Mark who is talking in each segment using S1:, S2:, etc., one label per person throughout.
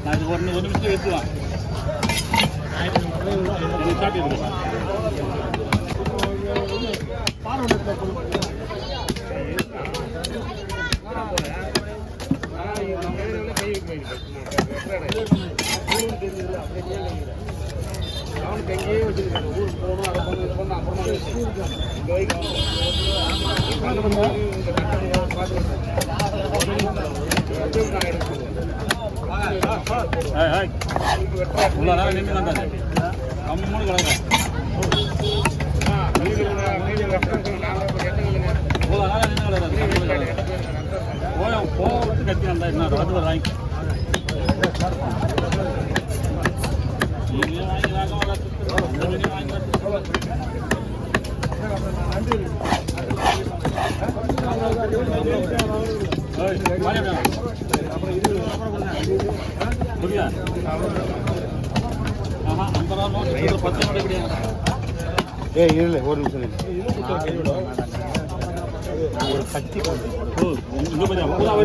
S1: நான் இது ஒரு நிமிஷம் எடுத்துவேன். அவனுக்கு எங்கேயே வச்சிருக்காங்க. ஊருக்கு போகணும், அதை பண்ணணும், இதை பண்ணணும், அப்புறமா போட்டு கட்டி வந்தா என்ன வாங்கி
S2: இல்லை ஒரு நிமிஷம்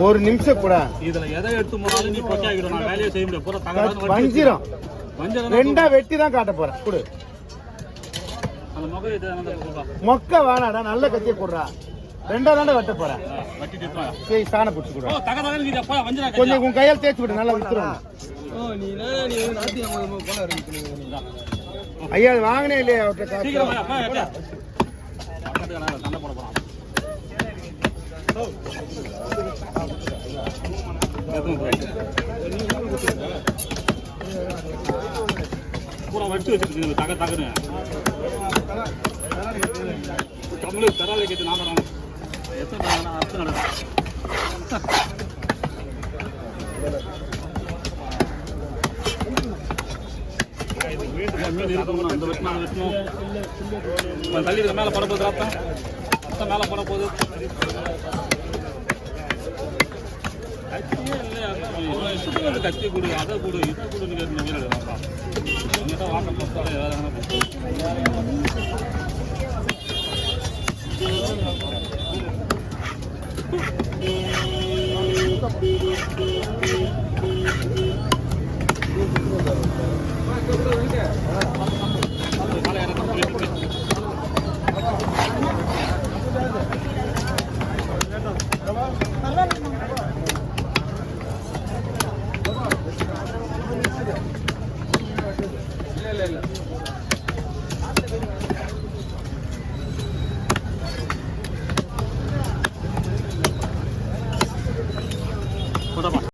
S2: ஒரு நிமிஷம் கூட
S1: இதுல எதை எடுத்து போனாலும் நீ பொக்கி ஆகிடும். நான் வேலையை செய்ய முடியாது. பூரா தகவல்
S2: வஞ்சிரம் ரெண்டா வெட்டி தான் காட்ட போறேன். கொடு
S1: அந்த
S2: மொக்க வேணாடா, நல்ல கத்தியை கொடுறா. ரெண்டா தாண்டா வெட்ட போறேன். சரி சாணை பிடிச்சி கொடு. கொஞ்சம் உன் கையால் தேய்ச்சி விடு, நல்லா வித்துரும். ஐயா அது வாங்கினே இல்லையா அவர்கிட்ட?
S1: பூரா வச்சு வச்சிருக்கு தக தகன்னு கமலு தராலை கேட்டு நான் வராங்க. எத்தனை அர்த்தம் நடக்கும். மீன் இருக்கணும், அந்த வெட்டணும் அந்த வெட்டணும். தள்ளி இதுக்கு மேலே படப்போகுது. ரத்தம் மேலே படப்போகுது. கத்தி கொடு, அதை கொடு, இதை கொடுன்னு கேட்டு மீன் எடுக்கலாம்ப்பா. உங்கள்கிட்ட வாங்க போஸ்டால ஏதாவது